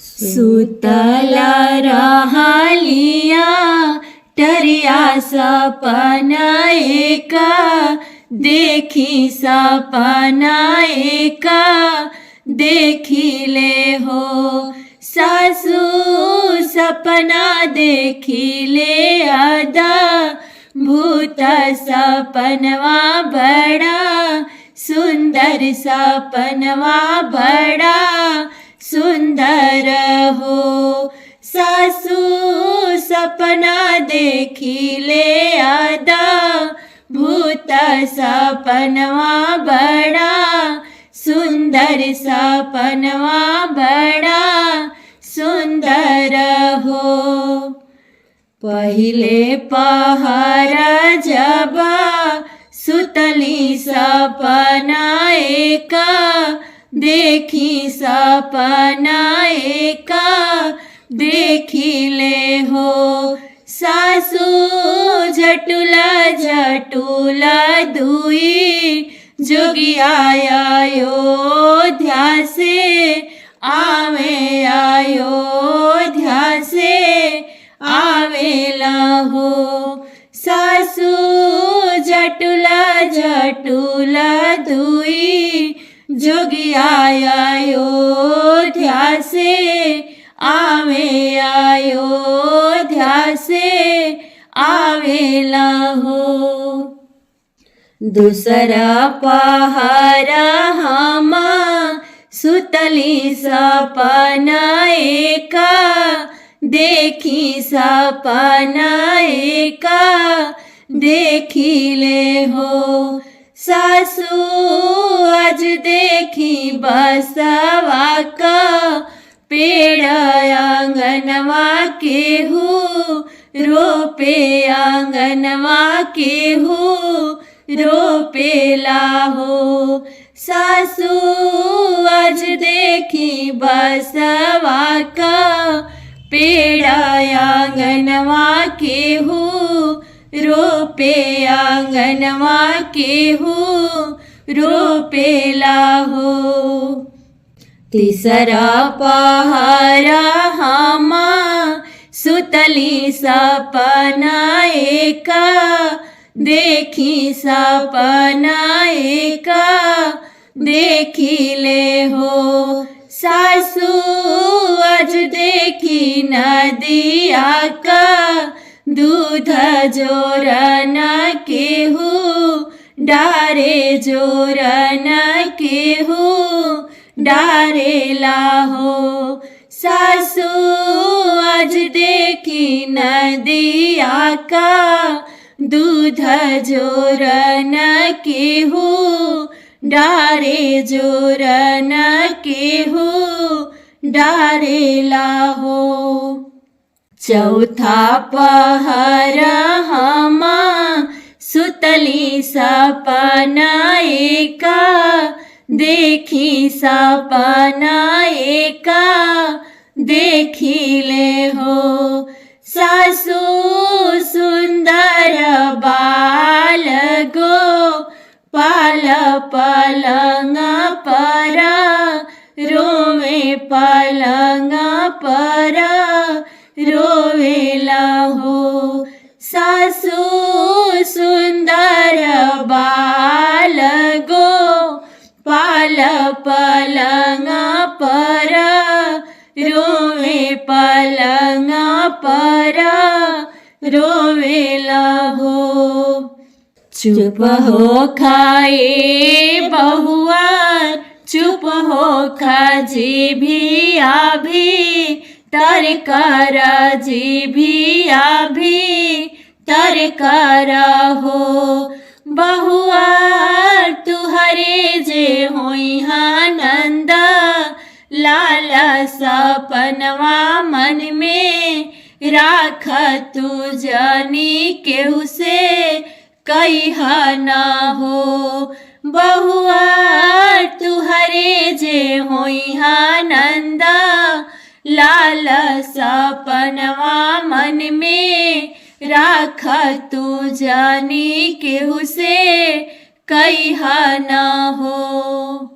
सुतला रहालिया टरिया सपना एका, देखी सपना एका देखिले हो। सासू सपना देखिले आदा, भूत सपनवा बड़ा सुंदर सपनवा बड़ा सुंदर हो। सासू सपना देखिले आदा, भूत सपनवा बड़ा सुंदर सपनवा बड़ा सुंदर हो। पहिले पहर जबा सुतली सपना एका, देखी सपना एका देखिले हो। सासू झटुला झटुला दुई, जोगिया अयोध्या से आवे अयोध्या से आवेला हो। सासू झटुला झटुला दुई, जोगिया अयोध्या से आवे अयोध्या से आवेला हो। दूसरा पहरा हमा सुतली सपना एका, देखी सपना एका देखिले हो। सासू आज देखी बसवा का पेड़ आंगनवा केहू रोपे आंगनवा केहू रोपेला हो। सासू आज देखी बसवा का पेड़ आंगनवा केहू रोपे आंगनवा केहू रोपेला हो। तीसरा पहरा हमा सुतली सपना एका, देखी सपना एका देखिले हो। सासू आज देखी नदिया का दूध जोरन केहू डारे जोरन केहू डारेला हो। सासू आज देखी नदिया का दूध जोरन केहू डारे जोरन केहू डारेला हो। चौथा पहर हमा सुतली सपना एका, देखी सपना एका देखिले हो। सासू सुंदर बाल गो पाल पलंग पर, रोवे पलंग पर रोवेला हो। सासू सुंदर बाल गो पाल पलंग पर, रोवे पलंग पर रोवेला हो। चुप हो खाए बहुआ, चुप हो खाजी भी आभी तर कर जी भी आभी तर कर हो। बहुआ तुहरे जे होई आनंद, लाल सपनवा मन में राख तू जानी केहू से कह न हो। बहुआ तुहरे जे होई आनंद, लाल सपनवा मन में राख तू जानी केहू से कह न हो।